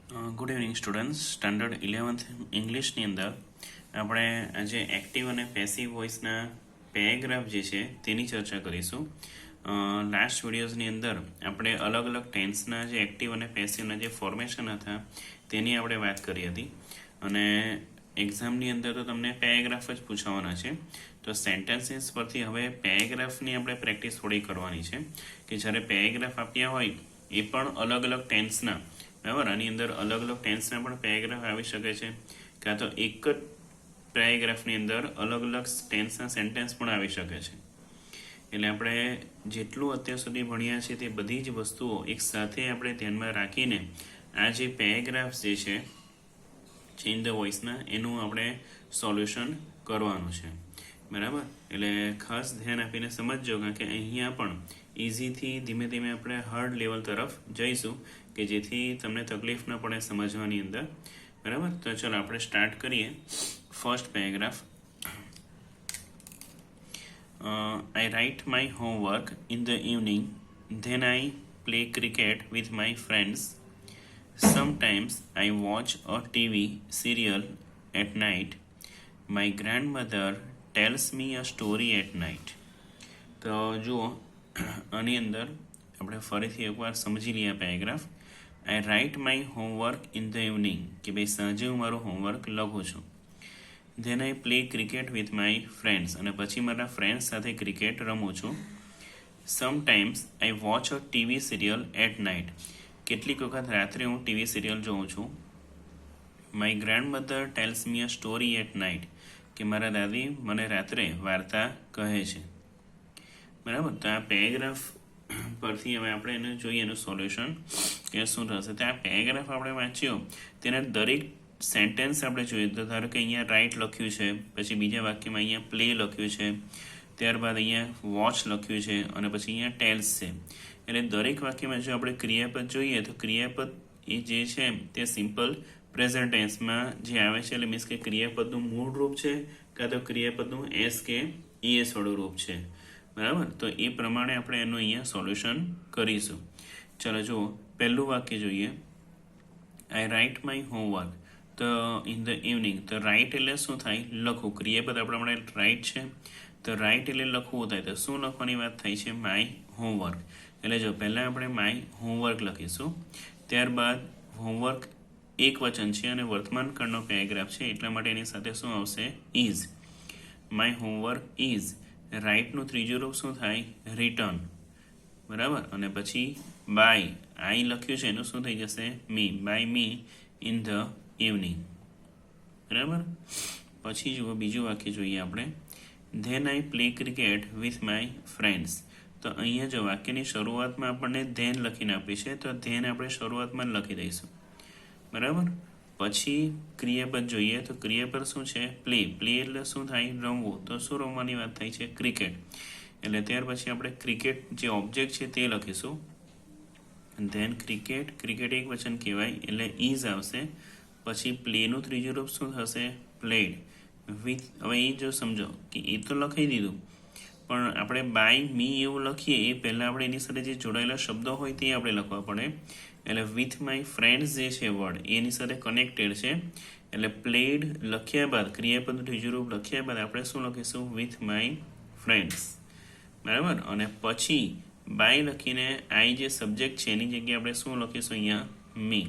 Good evening students. Standard 11th ઇંગ્લિશની અંદર આપણે આજે એક્ટિવ અને પેસિવ વોઇસના પેરેગ્રાફ જે છે તેની ચર્ચા કરીશું. લાસ્ટ વિડીયોઝની અંદર આપણે અલગ અલગ ટેન્સના જે એક્ટિવ અને પેસિવના જે ફોર્મેશન હતા તેની આપણે વાત કરી હતી અને એક્ઝામની અંદર તો તમને પેરેગ્રાફ જ પૂછાવાના છે. તો સેન્ટેન્સીસ પરથી હવે પેરેગ્રાફની આપણે પ્રેક્ટિસ થોડી કરવાની છે કે જ્યારે પેરેગ્રાફ આપ્યા હોય એ પણ અલગ અલગ ટેન્સના, બરાબર, આની અંદર અલગ અલગ ટેન્સના પણ પેરેગ્રાફ આવી શકે છે, કાં તો એક જ પેરેગ્રાફની અંદર અલગ અલગ ટેન્સના સેન્ટેન્સ પણ આવી શકે છે. એટલે આપણે જેટલું અત્યાર સુધી ભણ્યા છે તે બધી જ વસ્તુઓ એક સાથે આપણે ધ્યાનમાં રાખીને આ જે પેરેગ્રાફ્સ જે છે ચેન્જ ધ વોઇસના એનું આપણે સોલ્યુશન કરવાનું છે, બરાબર. એટલે ખાસ ધ્યાન આપીને સમજજો, કારણ કે અહીંયા પણ ઇઝીથી ધીમે ધીમે આપણે હાર્ડ લેવલ તરફ જઈશું કે જેથી તમને તકલીફ ન પડે સમજવાની અંદર, બરાબર. તો ચલો આપણે સ્ટાર્ટ કરીએ. First paragraph. I write my homework in the evening, then I play cricket with my friends. Sometimes I watch a TV serial at night. My grandmother tells me a story at night. તો જુઓ, આની અંદર આપણે ફરીથી એકવાર સમજી લઈએ paragraph. I write my homework in the evening, કે ભાઈ સાંજે હું મારું હોમવર્ક લખું છું. Then I play cricket with my friends, અને પછી મારા ફ્રેન્ડ્સ સાથે ક્રિકેટ રમું છું. Sometimes I watch a TV serial at night, કેટલીક વખત રાત્રે હું ટીવી સિરિયલ જોઉં છું. My grandmother tells me a story at night, કે મારા દાદી મને રાત્રે વાર્તા કહે છે, બરાબર. તો આ પેરેગ્રાફ પરથી હવે આપણે એને જોઈએ એનું સોલ્યુશન કે શું થશે. તો આ પેરેગ્રાફ આપણે વાંચ્યો તેના દરેક સેન્ટેન્સ આપણે જોઈએ તો ધારો કે અહીંયા રાઇટ લખ્યું છે, પછી બીજા વાક્યમાં અહીંયા પ્લે લખ્યું છે, ત્યારબાદ અહીંયા વોચ લખ્યું છે અને પછી અહીંયા ટેલ્સ છે. એટલે દરેક વાક્યમાં જો આપણે ક્રિયાપદ જોઈએ તો ક્રિયાપદ એ જે છે તે સિમ્પલ પ્રેઝન્ટ ટેન્સમાં જે આવે છે, એટલે મીન્સ કે ક્રિયાપદનું મૂળ રૂપ છે કાં તો ક્રિયાપદનું એસ કે ઈએસ વાળું રૂપ છે, બરાબર. તો એ પ્રમાણે આપણે એનું અહીંયા સોલ્યુશન કરીશું. ચલો જુઓ, પહેલું વાક્ય જોઈએ. આઈ રાઇટ માય હોમવર્ક તો ઇન ધ ઇવનિંગ. તો રાઇટ એટલે શું થાય? લખવું. ક્રિયાપદ આપણા માટે રાઇટ છે, તો રાઇટ એટલે લખવું થાય. તો શું લખવાની વાત થાય છે? My homework. એટલે જો પહેલાં આપણે માય હોમવર્ક લખીશું, ત્યારબાદ હોમવર્ક એક વચન છે અને વર્તમાન કાળનો પેરેગ્રાફ છે એટલા માટે એની સાથે શું આવશે? ઇઝ. My homework is. રાઇટનું ત્રીજું રૂપ શું થાય? રિટર્ન, બરાબર. અને પછી બાય, આઈ લખ્યું છે એનું શું થઈ જશે? Me. By me in the evening, બરાબર. પછી જુઓ બીજું વાક્ય જોઈએ આપણે. Then I play cricket with my friends. તો અહીંયા જો વાક્યની શરૂઆતમાં આપણને ધેન લખીને આપી છે તો ધેન આપણે શરૂઆતમાં લખી દઈશું, બરાબર. પછી ક્રિયાપદ જોઈએ તો ક્રિયાપદ શું છે? પ્લે. પ્લે એટલે શું થાય? રમવું. તો શું રમવાની વાત થાય છે? ક્રિકેટ. એટલે ત્યાર પછી આપણે ક્રિકેટ જે ઓબ્જેક્ટ છે તે લખીશું. Than cricket. ક્રિકેટ એક વચન કહેવાય એટલે ઇઝ આવશે. પછી પ્લેનું ત્રીજું રૂપ શું થશે? પ્લેડ. વિથ. હવે એ જો સમજો કે એ તો લખી દીધું, પણ આપણે બાય મી એવું લખીએ એ પહેલાં આપણે એની સાથે જે જોડાયેલા શબ્દો હોય તે આપણે લખવા પડે. એટલે વિથ માય ફ્રેન્ડ્સ જે છે વર્ડ એની સાથે કનેક્ટેડ છે. એટલે પ્લેડ લખ્યા બાદ ક્રિયાપદનું ત્રીજું રૂપ લખ્યા બાદ આપણે શું લખીશું? વિથ માય ફ્રેન્ડ્સ, બરાબર. અને પછી બાય લખીને આઈ જે સબ્જેક્ટ છે એની જગ્યાએ આપણે શું લખીશું? અહીંયા મી,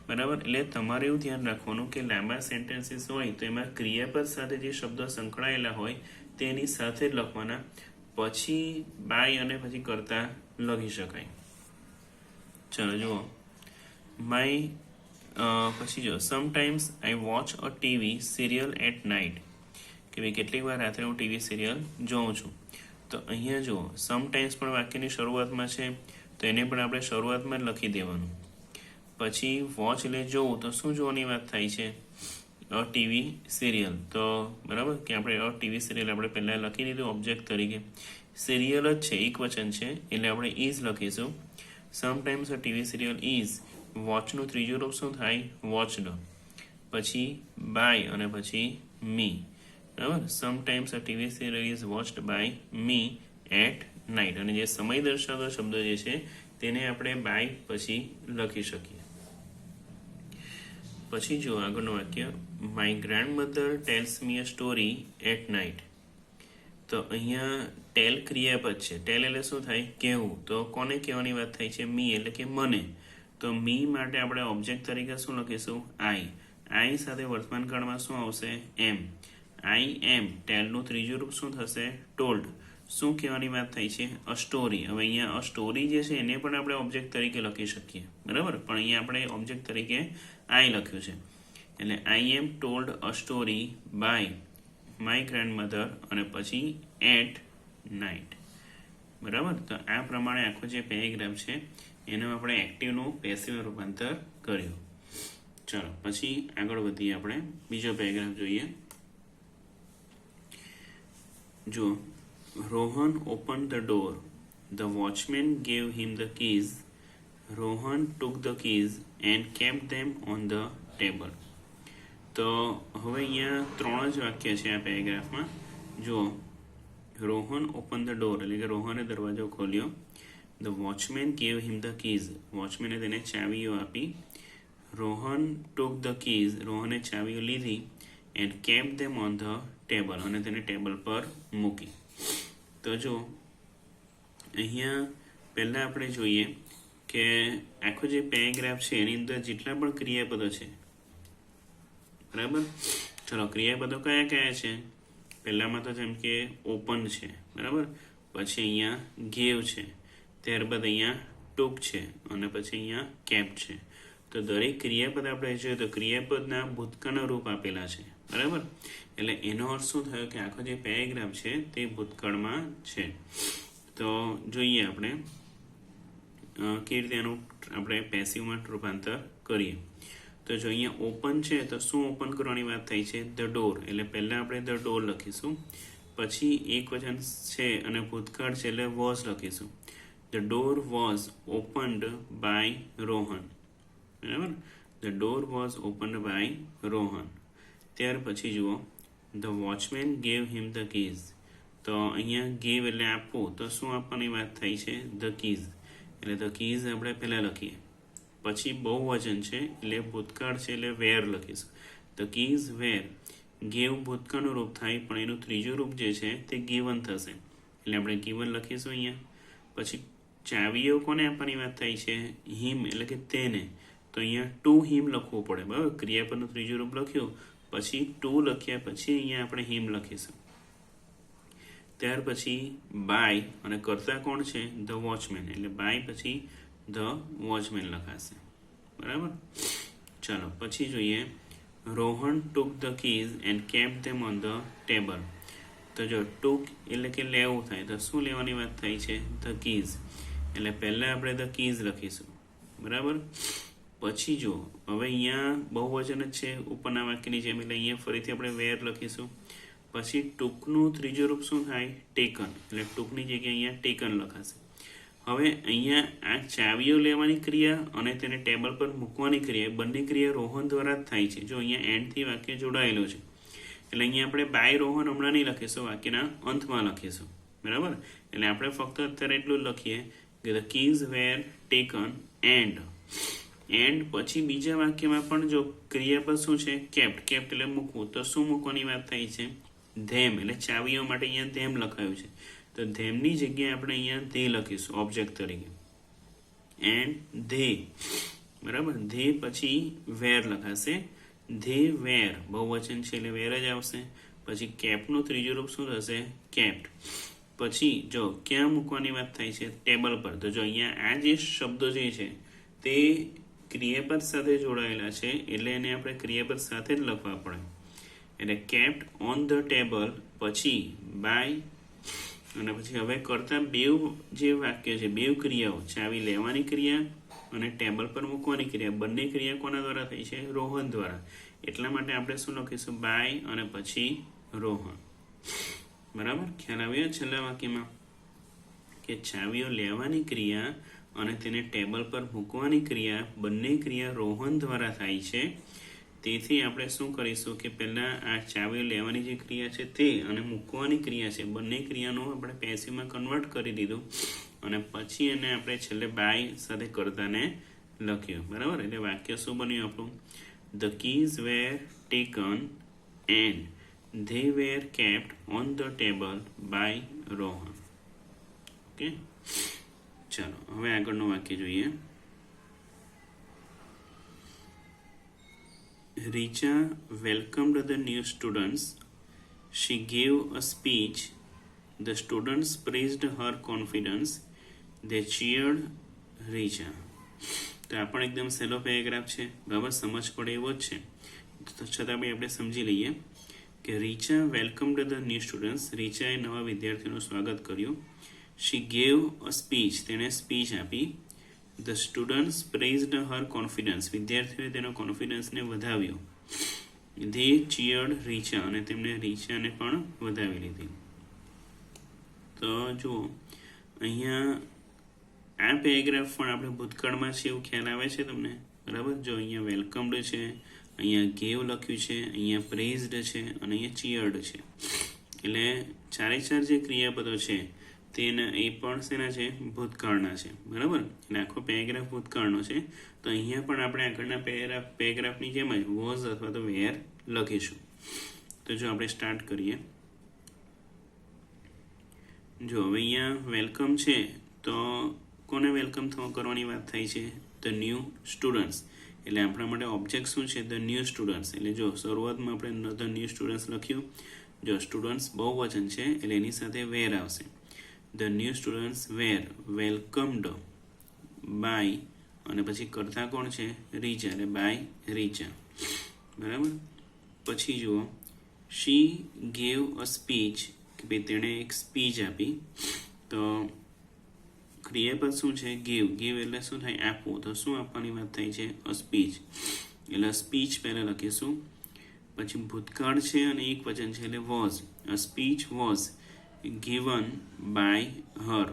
બરાબર. એટલે તમારે એવું ધ્યાન રાખવાનું કે લાંબા સેન્ટેન્સીસ હોય તો એમાં ક્રિયાપદ સાથે જે શબ્દો સંકળાયેલા હોય તેની સાથે જ લખવાના, પછી બાય અને પછી કરતા લખી શકાય. ચલો જુઓ, માય પછી જો sometimes I watch a TV serial at night, કે ભાઈ કેટલીક વાર રાત્રે હું ટીવી સિરિયલ જોઉં છું. તો અહીંયા જુઓ, સમટાઈમ્સ પણ વાક્યની શરૂઆતમાં છે તો એને પણ આપણે શરૂઆતમાં જ લખી દેવાનું. પછી વોચ એટલે જોવું, તો શું જોવાની વાત થાય છે? અ ટીવી સિરિયલ. તો બરાબર કે આપણે અ ટીવી સિરિયલ આપણે પહેલાં લખી દીધું ઓબ્જેક્ટ તરીકે. સિરિયલ જ છે, એક વચન છે એટલે આપણે ઇઝ લખીશું. Sometimes a TV serial is. વોચનું ત્રીજું રૂપ શું થાય? વોચડ. પછી બાય અને પછી મી, બરાબર. Sometimes a TV serial is watched by me at night. અને જે સમય દર્શાવતો શબ્દ જે છે તેને આપણે બાય પછી લખી શકીએ. પછી જો આગળનું વાક્ય, my grandmother tells me a story at night. તો અહીંયા ટેલ ક્રિયાપદ છે. ટેલ એટલે શું થાય? કહેવું. તો કોને કહેવાની વાત થાય છે? મી એટલે કે મને. તો મી માટે આપણે ઓબ્જેક્ટ તરીકે શું લખીશું? આઈ. આઈ સાથે વર્તમાન કાળમાં શું આવશે? એમ. આઈ એમ. ટેલનું ત્રીજું રૂપ શું થશે? ટોલ્ડ. શું કહેવાની વાત થાય છે? અ સ્ટોરી. હવે અહીંયા અ સ્ટોરી જે છે એને પણ આપણે ઓબ્જેક્ટ તરીકે લખી શકીએ, બરાબર, પણ અહીંયા આપણે ઓબ્જેક્ટ તરીકે આઈ લખ્યું છે. એટલે I am told a story by my grandmother અને પછી એટ નાઇટ. બરાબર. તો આ પ્રમાણે આખો જે પેરેગ્રાફ છે એનું આપણે એક્ટિવનું પેસિવમાં રૂપાંતર કર્યું. ચલો પછી આગળ વધીએ. આપણે બીજો પેરેગ્રાફ જોઈએ. જો, Rohan open the door. The watchman gave him the keys. Rohan took the keys and kept them on the table. તો હવે અહીંયા 3 જ વાક્ય છે આ પેરેગ્રાફમાં. જુઓ, રોહન ઓપન ધ ડોર એટલે કે રોહને દરવાજો ખોલ્યો. The watchman gave him the keys. વોચમેને તેને ચાવીઓ આપી. Rohan took the keys. રોહને ચાવીઓ લીધી. And kept them on the table અને તેને ટેબલ પર મૂકી. તો જો અહીંયા પહેલાં આપણે જોઈએ કે આખો જે પેરેગ્રાફ છે એની અંદર જેટલા પણ ક્રિયાપદો છે, બરાબર. ચલો, ક્રિયાપદો કયા કયા છે? પહેલામાં તો જેમ કે ઓપન છે, બરાબર, પછી અહીંયા ગેવ છે, ત્યારબાદ અહીંયા ટૂંક છે અને પછી અહીંયા કેપ છે. તો દરેક ક્રિયાપદ આપણે જોઈએ તો ક્રિયાપદના ભૂતકાળના રૂપ આપેલા છે, બરાબર. એટલે એનો અર્થ શું થયો કે આખો જે પેરેગ્રાફ છે તે ભૂતકાળમાં છે. તો જોઈએ આપણે કેવી રીતે એનું આપણે પેસિવમાં રૂપાંતર કરીએ. તો જો અહીંયા ઓપન છે તો શું ઓપન કરવાની વાત થઈ છે? The door. એટલે પહેલાં આપણે ધ ડોર લખીશું, પછી એક વચન છે અને ભૂતકાળ છે એટલે વોઝ લખીશું. The door was opened by Rohan, બરાબર. The door was opened by Rohan. ત્યાર પછી જુઓ, the watchman gave him the keys. તો અહીંયા ગેવ એટલે આપવું, તો શું આપવાની વાત થઈ છે? The keys. એટલે ધ કીઝ આપણે પહેલાં લખીએ, પછી બહુવચન છે એટલે ભૂતકાળ છે એટલે વેર લખીશું. The keys were. ગેવ ભૂતકાળનું રૂપ થાય પણ એનું ત્રીજું રૂપ જે છે તે ગીવન થશે એટલે આપણે ગીવન લખીશું અહીંયા. પછી ચાવીઓ કોને આપવાની વાત થાય છે? હિમ એટલે કે તેને. તો અહીંયા ટુ હિમ લખવું પડે, બરાબર. ક્રિયાપદનું ત્રીજું રૂપ લખ્યું, પછી ટુ લખ્યા, પછી અહીંયા આપણે હિમ લખીશું. ત્યાર પછી બાય અને કર્તા કોણ છે? The watchman. એટલે બાય પછી ધ વોચમેન લખાશે, બરાબર. ચાલો પછી જોઈએ, Rohan took the keys and kept them on the table. તો જો ટુક એટલે કે લેવું થાય, તો શું લેવાની વાત થાય છે? The keys. એટલે પહેલાં આપણે ધ કીઝ લખીશું, બરાબર. પછી જો હવે અહીંયા બહુવચન જ છે ઉપરના વાક્યની જેમ, એટલે અહીંયા ફરીથી આપણે વેર લખીશું. પછી ટૂંકનું ત્રીજું રૂપ શું થાય? ટેકન. એટલે ટૂંકની જગ્યાએ અહીંયા ટેકન લખાશે. હવે અહીંયા આ ચાવીઓ લેવાની ક્રિયા અને તેને ટેબલ પર મૂકવાની ક્રિયા, બંને ક્રિયા રોહન દ્વારા જ થાય છે. જો અહીંયા એન્ડથી વાક્ય જોડાયેલું છે એટલે અહીંયા આપણે બાય રોહન હમણાં નહીં લખીશું, વાક્યના અંતમાં લખીશું, બરાબર. એટલે આપણે ફક્ત અત્યારે એટલું લખીએ કે the keys were taken and. And પછી બીજા વાક્યમાં પણ જો ક્રિયાપદ શું છે? કેપ્ટ. કેપ્ટ એટલે મૂકવું. તો શું મૂકવાની વાત થાય છે? ધેમ. એટલે ચાવીઓ માટે અહીંયા ધેમ લખાયું છે, તો ધેમની જગ્યાએ આપણે અહીંયા ધે લખીશું ઓબ્જેક્ટ તરીકે. એન્ડ ધે, બરાબર. ધે પછી વેર લખાશે. ધે વેર બહુવચન છે એટલે વેર જ આવશે. પછી કેપનું ત્રીજું રૂપ શું થશે? કેપ્ટ. પછી જો ક્યાં મૂકવાની વાત થાય છે? ટેબલ પર. તો જો અહીંયા આ જે શબ્દો જે છે તે ક્રિયાપદ સાથે જોડાયેલા છે એટલે એને આપણે ક્રિયાપદ સાથે જ લખવા પડે. એટલે કેપ્ટ ઓન ધ ટેબલ પછી બાય અને પછી હવે કરતા બેવ જે વાક્ય છે, બેવ ક્રિયાઓ, ચાવી લેવાની ક્રિયા અને ટેબલ પર મૂકવાની ક્રિયા, બંને ક્રિયા કોના દ્વારા થઈ છે? રોહન દ્વારા. એટલા માટે આપણે શું લખીશું? બાય અને પછી રોહન, બરાબર. ખ્યાલ આવ્યો છેલ્લા વાક્યમાં કે ચાવીઓ લેવાની ક્રિયા અને તેને ટેબલ પર મૂકવાની ક્રિયા, બંને ક્રિયા રોહન દ્વારા થાય છે. તેથી આપણે શું કરીશું કે પહેલાં આ ચાવીઓ લેવાની જે ક્રિયા છે તે અને મૂકવાની ક્રિયા છે બંને ક્રિયાનો આપણે પેસિવમાં કન્વર્ટ કરી દીધું અને પછી એને આપણે છેલ્લે બાય સાથે કરતાને લખ્યું, બરાબર. એટલે વાક્ય શું બન્યું આપણું? The keys were taken and they were kept on the table by Rohan. Okay, ચાલો હવે આગળનું વાક્ય જોઈએ. Richa welcomed the new students. She gave a speech. The students praised her confidence. They cheered Richa. તો આ પણ એકદમ સહેલો પેરેગ્રાફ છે, બરાબર, સમજ પડે એવો જ છે, તો છતાં બી આપણે સમજી લઈએ કે Richa welcomed the new students, રીચાએ નવા વિદ્યાર્થીઓનું સ્વાગત કર્યું. શી ગેવ અ સ્પીચ, તેણે સ્પીચ આપી. The students praised her confidence, વિદ્યાર્થીઓએ તેનો કોન્ફિડન્સને વધાવ્યો. ધે ચીયર્ડ રીચા, અને તેમણે રીચાને પણ વધાવી લીધી. તો જુઓ અહીંયા આ પેરેગ્રાફ પણ આપણે ભૂતકાળમાં છે એવું ખ્યાલ આવે છે તમને, બરાબર. જો અહીંયા વેલકમ્ડ છે, અહીંયા ગેવ લખ્યું છે, અહીંયા પ્રેઝડ છે અને અહીંયા ચીયર્ડ છે. એટલે ચારે ચાર જે ક્રિયાપદો છે તેના એ પણ શેના છે? ભૂતકાળના છે, બરાબર. એટલે આખો પેરેગ્રાફ ભૂતકાળનો છે. તો અહીંયા પણ આપણે આગળના પેરેગ્રાફની જેમ જ વોઝ અથવા તો વેર લખીશું. તો જો આપણે સ્ટાર્ટ કરીએ. જો હવે અહીંયા વેલકમ છે તો કોને વેલકમ કરવાની વાત થાય છે? The new students. એટલે આપણા માટે ઓબ્જેક્ટ શું છે? The new students. એટલે જો શરૂઆતમાં આપણે ધ ન્યૂ સ્ટુડન્ટ્સ લખ્યું. જો સ્ટુડન્ટ્સ બહુવચન છે એટલે એની સાથે વેર આવશે. The new students were welcomed by, અને પછી કરતા કોણ છે? રીચા, એટલે બાય રીચા, બરાબર. પછી જુઓ શી ગેવ અ સ્પીચ, કે ભાઈ તેણે એક સ્પીચ આપી. તો ક્રિયાપદ શું છે? ગીવ. ગીવ એટલે શું થાય? આપવું. તો શું આપવાની વાત થાય છે? A speech. એટલે સ્પીચ પહેલાં લખીશું. પછી ભૂતકાળ છે અને એક વચન છે એટલે was. A speech was given by her,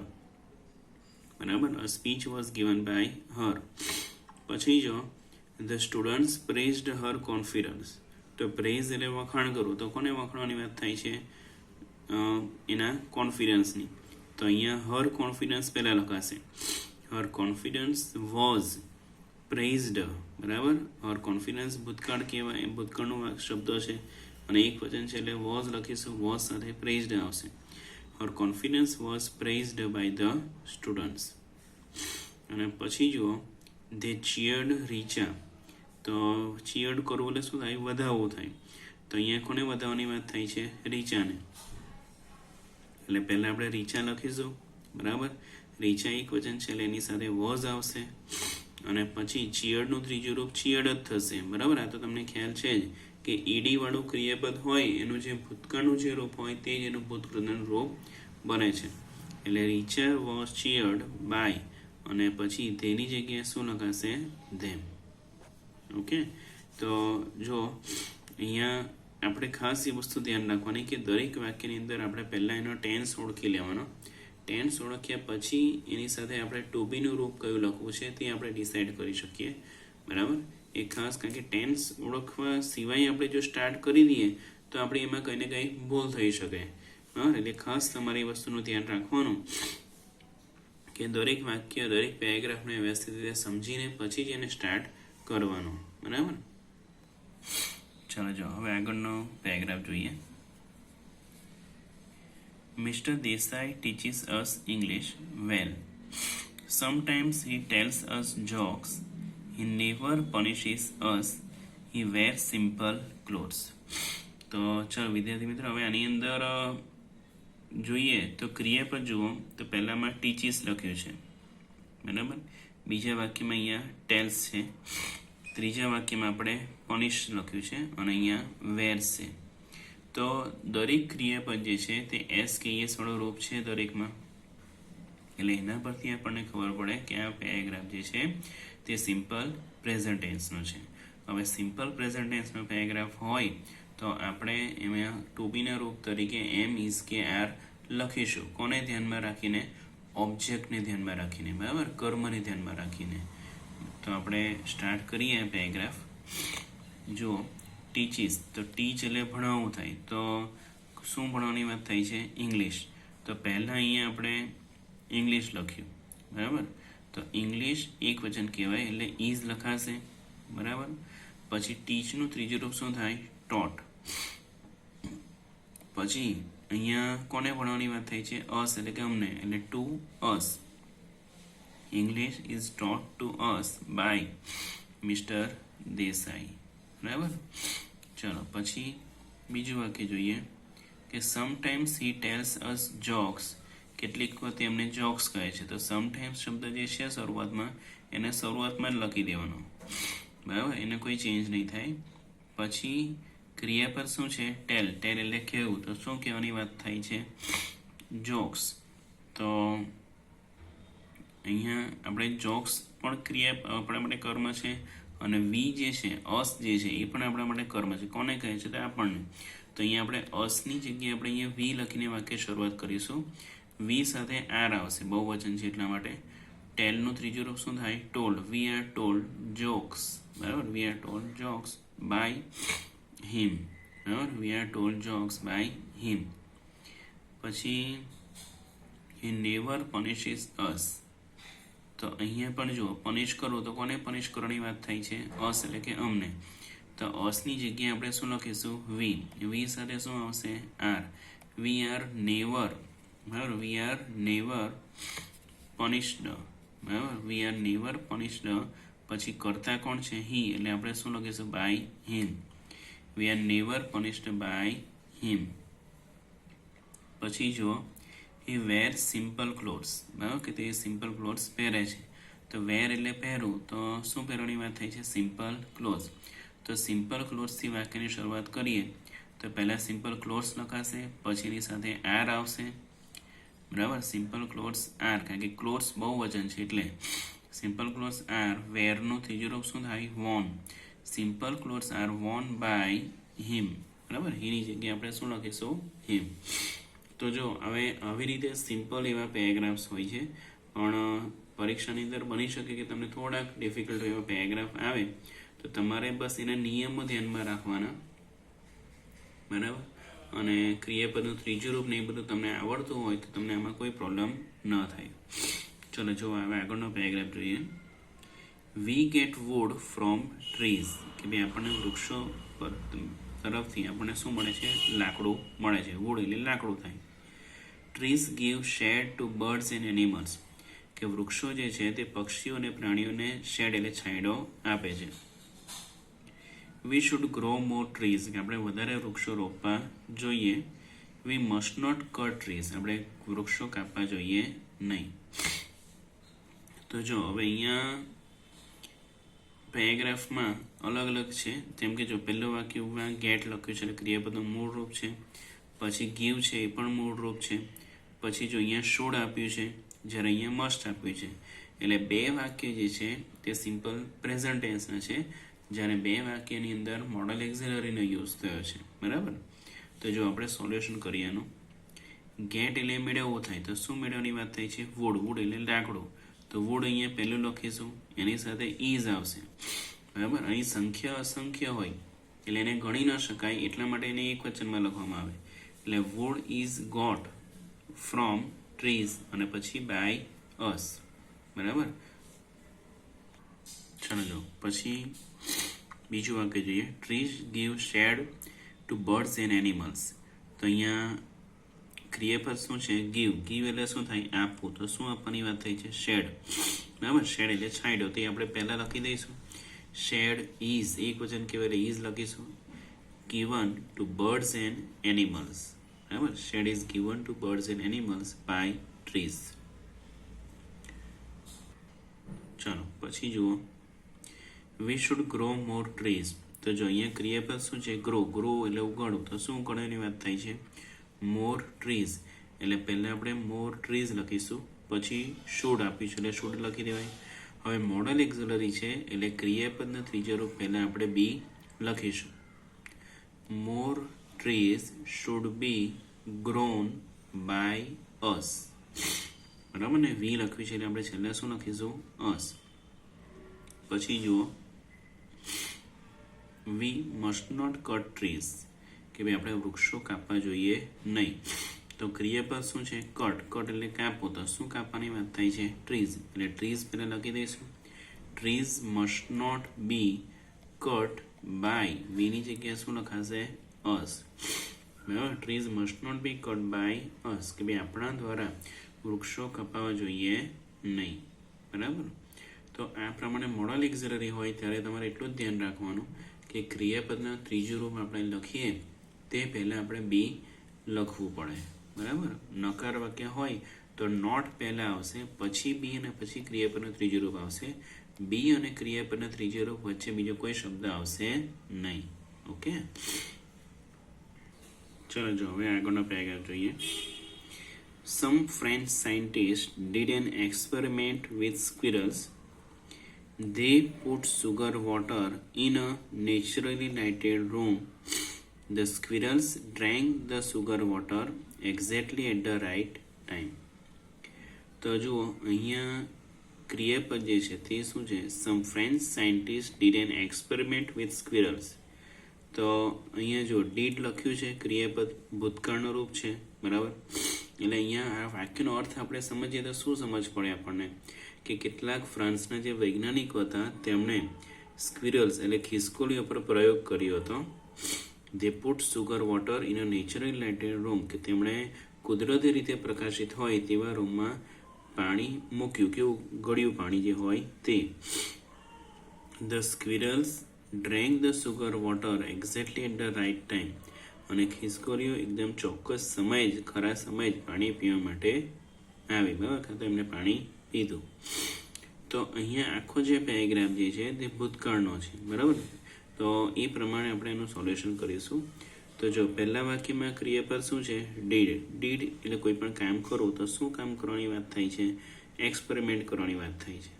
બરાબર. A speech was given by her. પછી જો the students praised her confidence. તો પ્રેઝ એટલે વખાણ કરવું. તો કોને વખાણવાની વાત થાય છે? એના કોન્ફિડન્સની. તો અહીંયા હર કોન્ફિડન્સ પહેલાં લખાશે. હર કોન્ફિડન્સ વોઝ પ્રેઝડ, બરાબર. હર કોન્ફિડન્સ ભૂતકાળ કહેવાય, ભૂતકાળનો શબ્દ છે અને એક વચન છે એટલે વોઝ લખીશું. વોઝ સાથે પ્રેઝડ આવશે. Her confidence was praised by the students. અને પછી જુઓ ધે ચીયર્ડ રીચા. તો ચીયર્ડ કરવું એટલે શું થાય? વધાવવું થાય. તો અહીંયા કોને વધાવવાની વાત થાય છે? રીચાને. એટલે પહેલાં આપણે રીચા લખીશું, બરાબર. રીચા એક વચન છે એટલે એની સાથે વોઝ આવશે. અને પછી ચીયર્ડનું ત્રીજું રૂપ ચીયર્ડ જ થશે, બરાબર. આ તો તમને ખ્યાલ છે જ કે ઈડી વાળું ક્રિયાપદ હોય એનું જે ભૂતકાળનું જે રૂપ હોય તે જ એનું ભૂતકૃતનું રૂપ બને છે. એટલે રીચા વોઝ ચીયર્ડ બાય, અને પછી તેની જગ્યાએ શું લખાશે? ધેમ. ઓકે. તો જો અહીંયા આપણે ખાસ એ વસ્તુ ધ્યાન રાખવાની કે દરેક વાક્યની અંદર આપણે પહેલાં એનો ટેન્સ ઓળખી લેવાનો. ટેન્સ ઓળખ્યા પછી એની સાથે આપણે ટુ બીનું રૂપ કયું લખવું છે તે આપણે ડિસાઇડ કરી શકીએ, બરાબર. એ ખાસ, કારણ કે ટેન્સ ઓળખવા સિવાય આપણે જો સ્ટાર્ટ કરી દઈએ તો આપણે એમાં કંઈ ને કંઈ ભૂલ થઈ શકે. હા, એટલે ખાસ તમારે એ વસ્તુનું ધ્યાન રાખવાનું કે દરેક વાક્ય, દરેક પેરેગ્રાફને વ્યવસ્થિત રીતે સમજીને પછી જ એને સ્ટાર્ટ કરવાનું, બરાબર. ચાલો જો હવે આગળનો પેરેગ્રાફ જોઈએ. Mr. Desai teaches us English well. Sometimes he tells us jokes. He never punishes us. He wears simple clothes. તો ચાલો વિદ્યાર્થી મિત્રો હવે આની અંદર જોઈએ તો ક્રિયાપદ જુઓ તો પહેલામાં ટીચીસ લખ્યું છે, બરાબર. બીજા વાક્યમાં અહીંયા ટેલ્સ છે. ત્રીજા વાક્યમાં આપણે પનિશ લખ્યું છે અને અહીંયા વેર્સ છે. તો દરેક ક્રિયાપદ જે છે તે એસ કે એસ વાળો રૂપ છે દરેકમાં. એટલે એના પરથી આપણને ખબર પડે કે આ પેરેગ્રાફ જે છે તે સિમ્પલ પ્રેઝન્ટ ટેન્સનો છે. હવે સિમ્પલ પ્રેઝન્ટ ટેન્સનો પેરેગ્રાફ હોય તો આપણે એમાં ટુ બીના રૂપ તરીકે એમ, ઇઝ કે આર લખીશું. કોને ધ્યાનમાં રાખીને? ઓબ્જેક્ટને ધ્યાનમાં રાખીને, બરાબર. કર્મને ધ્યાનમાં રાખીને. તો આપણે સ્ટાર્ટ કરીએ પેરેગ્રાફ. જુઓ ટીચીસ, તો ટીચ એટલે ભણાવવું થાય. તો શું ભણવાની વાત થાય છે? ઇંગ્લિશ. તો પહેલાં અહીંયા આપણે ઇંગ્લિશ લખ્યું, બરાબર. તો ઇંગ્લિશ એક વચન કહેવાય એટલે ઇઝ લખાશે, બરાબર. પછી ટીચનું ત્રીજું રૂપ શું થાય? ટોટ. પછી અહીંયા કોને ભણવાની વાત થઈ છે? અસ એટલે કે અમને, એટલે to us. English is taught to us by mister Desai. બરાબર. ચલો પછી બીજું વાક્ય જોઈએ કે sometimes he tells us jokes. કેટલીક વખત એમને જોક્સ કહે છે. તો સમટાઈમ્સ શબ્દ જે છે શરૂઆતમાં, એને શરૂઆતમાં જ લખી દેવાનો. બરાબર, એને કોઈ ચેન્જ નહીં થાય. પછી ક્રિયા પર શું છે? ટેલ. ટેલ એટલે કહેવું. તો શું કહેવાની વાત થાય છે? જોક્સ. તો અહીંયા આપણે જોક્સ પણ ક્રિયા આપણા માટે કર્મ છે, અને વી જે છે, અસ જે છે, એ પણ આપણા માટે કર્મ છે. કોને કહે છે? તો આપણને. તો અહીંયા આપણે અસની જગ્યાએ આપણે અહીંયા વી લખીને વાક્ય શરૂઆત કરીશું. વી સાથે આર આવશે, બહુવચન છે એટલા માટે. ટેલનું ત્રીજું રૂપ શું થાય? Told. We are told jokes. બરાબર, we are told jokes by him. બરાબર, we are told jokes by him. પછી હી નેવર પનિશિસ અસ. તો અહીંયા પણ જુઓ, પનિશ કરો તો કોને પનિશ કરવાની વાત થાય છે? અસ એટલે કે અમને. તો અસની જગ્યાએ આપણે શું લખીશું? વી. વી સાથે શું આવશે? આર. V are never. બરાબર, વી આર નેવર પનિશ્ડ. બરાબર, વી આર નેવર પનિશ્ડ. પછી કરતા કોણ છે? હી. એટલે આપણે શું લખીશું? By him. We are never punished by him. પછી જુઓ, હી વેર સિમ્પલ ક્લોથ્સ. બરાબર, કે તે સિમ્પલ ક્લોથ્સ પહેરે છે. તો વેર એટલે પહેરવું. તો શું પહેરવાની વાત થાય છે? Simple clothes. તો સિમ્પલ ક્લોથ્સથી વાક્યની શરૂઆત કરીએ તો પહેલાં સિમ્પલ ક્લોથ્સ લખાશે, પછી એની સાથે આર આવશે. બરાબર, સિમ્પલ ક્લોથ્સ આર, કારણ કે ક્લોથ્સ બહુ વજન છે એટલે સિમ્પલ ક્લોથ્સ આર. વેરનું ત્રીજું રૂપ શું થાય? Worn. Simple clothes are worn by him. બરાબર, એની જગ્યાએ આપણે શું લખીશું? હિમ. તો જો હવે આવી રીતે સિમ્પલ એવા પેરેગ્રાફ્સ હોય છે, પણ પરીક્ષાની અંદર બની શકે કે તમને થોડાક ડિફિકલ્ટ એવા પેરેગ્રાફ આવે, તો તમારે બસ એના નિયમો ધ્યાનમાં રાખવાના. બરાબર, અને ક્રિયાપદનું ત્રીજું રૂપ ને એ બધું તમને આવડતું હોય તો તમને આમાં કોઈ પ્રોબ્લેમ ન થાય. ચલો જો હવે આગળનો પેરેગ્રાફ જોઈએ. We get wood from trees. કે ભાઈ આપણને વૃક્ષો પર તરફથી આપણને શું મળે છે? લાકડું મળે છે. વુડ એટલે લાકડું થાય. Trees give shade to birds and animals. કે વૃક્ષો જે છે તે પક્ષીઓ અને પ્રાણીઓને શેડ એટલે છાંયડો આપે છે. We should grow more trees. કે આપણે વધારે વૃક્ષો રોપવા જોઈએ. We must not cut trees. આપણે વૃક્ષો કાપવા જોઈએ નહીં. તો જો હવે અહીંયા પેરેગ્રાફમાં અલગ અલગ છે. જેમ કે જો પહેલું વાક્યમાં ગેટ લખ્યું છે એટલે ક્રિયાપદનું મૂળ રૂપ છે. પછી ગીવ છે એ પણ મૂળ રૂપ છે. પછી જો અહીંયા શુડ આપ્યું છે, જ્યારે અહીંયા મસ્ટ આપ્યું છે, એટલે બે વાક્ય જે છે તે સિમ્પલ પ્રેઝન્ટ ટેન્સના છે, જ્યારે બે વાક્યની અંદર મોડલ એક્ઝિલરીનો યુઝ થયો છે. બરાબર. તો જો આપણે સોલ્યુશન કરીએ એનું. ગેટ એટલે મેળવવું થાય. તો શું મેળવવાની વાત થાય છે? વુડ. વુડ એટલે લાકડું. તો વુડ અહીંયા પહેલું લખીશું, એની સાથે ઇઝ આવશે. બરાબર, અહીં સંખ્યા અસંખ્ય હોય એટલે એને ગણી ન શકાય, એટલા માટે એને એક વચનમાં લખવામાં આવે. એટલે wood is got from trees અને પછી બાય અસ. બરાબર. ચાલો જો પછી બીજું વાક્ય જોઈએ. Trees give shade to birds and animals. તો અહીંયા ક્રિયાપદ શું છે? ગીવ. ગીવ એટલે શું થાય? આપવું. તો શું આપવાની વાત થઈ છે? શેડ. બરાબર, શેડ એટલે છાંયડો. તે આપણે પહેલાં લખી દઈશું. શેડ ઇઝ, એક વચન કહેવાય એટલે ઇઝ લખીશું. Given to birds and animals. બરાબર, shade is given to birds and animals by trees. ચાલો પછી જુઓ. We should grow more trees. તો જો અહીંયા ક્રિયાપદ શું છે? ગ્રો. ગ્રો એટલે ઉગાડવું. તો શું ઉગાડવાની વાત થાય છે? મોર ટ્રીઝ. એટલે પહેલાં આપણે મોર ટ્રીઝ લખીશું, પછી શુડ આપીશું એટલે શુડ લખી દેવાય. હવે મોડલ એક્ઝિલરી છે એટલે ક્રિયાપદના ત્રીજા રૂપ પહેલાં આપણે બી લખીશું. More trees should be grown by us. બરાબર ને? વી લખવી છે એટલે આપણે છેલ્લે શું લખીશું? અસ. પછી જુઓ, we must not cut trees. કે ભાઈ આપણે વૃક્ષો કાપવા જોઈએ નહીં. તો ક્રિયાપદ શું છે? કટ. કટ એટલે કાપવું. તો શું કાપવાની વાત થાય છે? ટ્રીઝ. એટલે ટ્રીઝ પહેલાં લખી દઈશું. Trees must not be cut by બીની જગ્યાએ શું લખાશે અસ. બરાબર, trees must not be cut by us, કે ભાઈ આપણા દ્વારા વૃક્ષો કપાવા જોઈએ નહીં. બરાબર, તો આ પ્રમાણે મોડલ એક્ઝિલરી હોય ત્યારે તમારે એટલું જ ધ્યાન રાખવાનું કે ક્રિયાપદના ત્રીજું રૂપ આપણે લખીએ તે પહેલાં આપણે બી લખવું પડે. બરાબર, નકાર વાક્ય હોય તો નોટ પહેલાં આવશે, પછી બી અને પછી ક્રિયાપદનું ત્રીજું રૂપ આવશે. બી અને ક્રિયાપદના ત્રીજા રૂપ વચ્ચે બીજો કોઈ શબ્દ આવશે નહીં. ઓકે, ચલો જો હવે આગળનો પેરેગ્રાફ જોઈએ. Some French scientists did an experiment with squirrels. They put sugar water in a naturally lighted room. The squirrels drank the sugar water exactly at the right time. તો જુઓ અહીંયા ક્રિયાપદ જે છે તે શું છે? Some French scientists did an experiment with squirrels. તો અહીંયા જો did લખ્યું છે, ક્રિયાપદ ભૂતકાળનું રૂપ છે. બરાબર, એટલે અહીંયા આ વાક્યનો અર્થ આપણે સમજીએ તો શું સમજ પડે આપણને કે કેટલાક ફ્રાન્સના જે વૈજ્ઞાનિકો હતા તેમણે સ્ક્વિરલ્સ એટલે ખિસકોલીઓ પર પ્રયોગ કર્યો હતો. They put sugar water in a natural lighted room, કે તેમણે કુદરતી રીતે પ્રકાશિત હોય તેવા રૂમમાં પાણી મૂક્યું, કેવું ગળ્યું પાણી જે હોય તે. The squirrels drank the sugar water exactly at the right time, અને ખિસકોલીઓ એકદમ ચોક્કસ સમય જ ખરા સમય જ પાણી પીવા માટે આવી. બરાબર, તો એમને પાણી પીધું. તો અહીંયા આખો જે પેરેગ્રાફ જે છે તે ભૂતકાળનો છે. બરાબર, તો એ પ્રમાણે આપણે એનું સોલ્યુશન કરીશું. તો જો પહેલા વાક્યમાં ક્રિયાપદ શું છે? ડીડ. ડીડ એટલે કોઈ પણ કામ કરવું, તો શું કામ કરવાની વાત થાય છે? એક્સપેરિમેન્ટ કરવાની વાત થાય છે.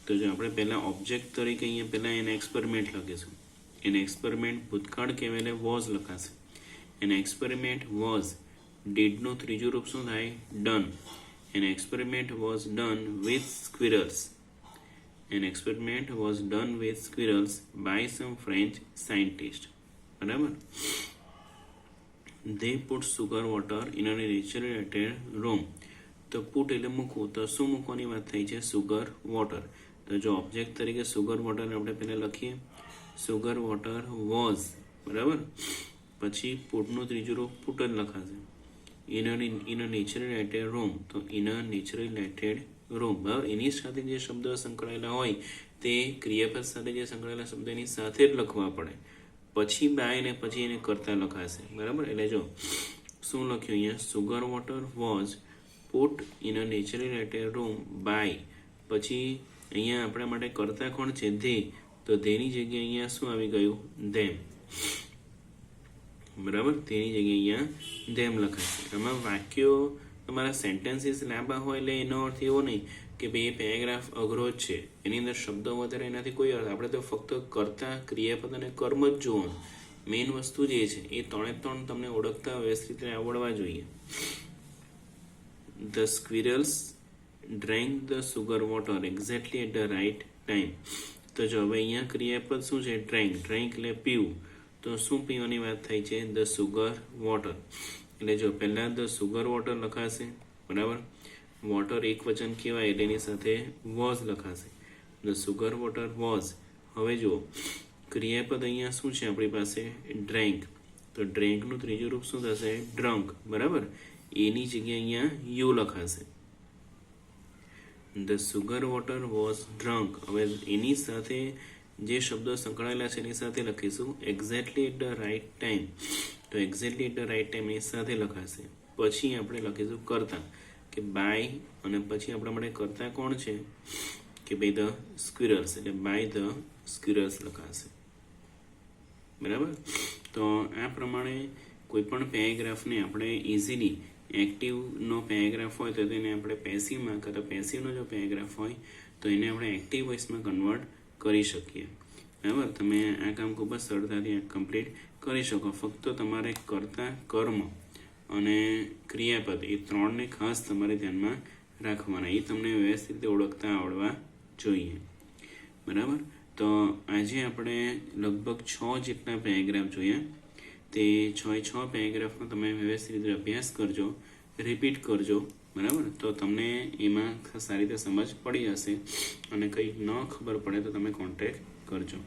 તો જો આપણે પહેલાં ઓબ્જેક્ટ તરીકે અહીંયા પહેલાં એને એક્સપેરિમેન્ટ લખીશું. એને એક્સપેરિમેન્ટ ભૂતકાળ કહેવાય એટલે વોઝ લખાશે. An experiment was. Didનું ત્રીજું રૂપ શું થાય? Done. An experiment was done with squirrels. An experiment was done with squirrels by some French scientists. બરાબર, they put sugar water in a refrigerated room. તો પુટ એટલે મૂકવું, તો શું મૂકવાની વાત થઈ છે? Sugar water. તો જો ઓબ્જેક્ટ તરીકે સુગર વોટર આપણે પહેલાં લખીએ. Sugar water was. બરાબર, પછી પુટનું ત્રીજું રૂપ પુટ જ લખાશે. In a natural lighted room, તો in a natural lighted room. બરાબર, એની સાથે જે શબ્દો સંકળાયેલા હોય તે ક્રિયાપદ સાથે જે સંકળાયેલા શબ્દ એની સાથે જ લખવા પડે. પછી બાય ને પછી એને કરતા લખાશે. બરાબર, એટલે જો શું લખ્યું અહીંયા? Sugar water was put in a natural lighted room by, પછી અહીંયા આપણા માટે કરતા કોણ છે? ધે. તો ધેની જગ્યાએ અહીંયા શું આવી ગયું? ધેમ. બરાબર, તેની જગ્યાએ અહીંયા ધેમ લખાશે. આમાં વાક્યો તમારા સેન્ટેન્સીસ લાંબા હોય એટલે એનો અર્થ એવો નહીં કે ભાઈ એ પેરેગ્રાફ અઘરો જ છે, એની અંદર શબ્દો વધારે એનાથી કોઈ અર્થ. આપણે તો ફક્ત કર્તા, ક્રિયાપદ અને કર્મ જ જોવાનું. મેઇન વસ્તુ જે છે એ ત્રણે ત્રણ તમને ઓળખતા વ્યવસ્થિત રીતે આવડવા જોઈએ. The squirrels drank the sugar water exactly at the right time. તો જો હવે અહીંયા ક્રિયાપદ શું છે? ડ્રેન્ક. ડ્રેન્ક એટલે પીવું. તો શું પીવાની વાત થાય છે? The sugar water. એટલે જો પહેલાં ધ સુગર વોટર લખાશે. બરાબર, વોટર એક વચન કહેવાય એટલે એની સાથે વોઝ લખાશે. The sugar water was. હવે જુઓ ક્રિયાપદ અહીંયા શું છે આપણી પાસે? ડ્રેન્ક. તો ડ્રેન્કનું ત્રીજું રૂપ શું થશે? ડ્રંક. બરાબર, એની જગ્યાએ અહીંયા યુ લખાશે. The sugar water was drunk. હવે એની સાથે જે શબ્દો સંકળાયેલા છે એની સાથે લખીશું exactly at the right time. તો exactly at the right time એની સાથે લખાશે. પછી આપણે લખીશું કરતા, કે બાય, અને પછી આપણા માટે કરતા કોણ છે? કે ભાઈ ધ સ્ક્વિરલ્સ, એટલે બાય ધ સ્ક્વિરલ્સ લખાશે. બરાબર, તો આ પ્રમાણે કોઈ પણ પેરેગ્રાફને આપણે ઇઝીલી એક્ટિવનો પેરેગ્રાફ હોય તો તેને આપણે પેસિવમાં, કાં તો પેસિવનો જો પેરેગ્રાફ હોય તો એને આપણે એક્ટિવ વોઇસમાં કન્વર્ટ કરી શકીએ. બરાબર, તમે આ કામ ખૂબ જ સરળતાથી કમ્પ્લીટ કરી શકો. ફક્ત તમારે કરતા, કર્મ અને ક્રિયાપદ એ ત્રણને ખાસ તમારે ધ્યાનમાં રાખવાના. એ તમને વ્યવસ્થિત રીતે ઓળખતા આવડવા જોઈએ. બરાબર, તો આજે આપણે લગભગ 6 જેટલા પેરેગ્રાફ જોયા. તે 6 પેરેગ્રાફનો તમે વ્યવસ્થિત રીતે અભ્યાસ કરજો, રિપીટ કરજો. બરાબર, તો તમને એમાં સારી રીતે સમજ પડી જશે. અને કંઈ ન ખબર પડે તો તમે કોન્ટેક્ટ કરજો.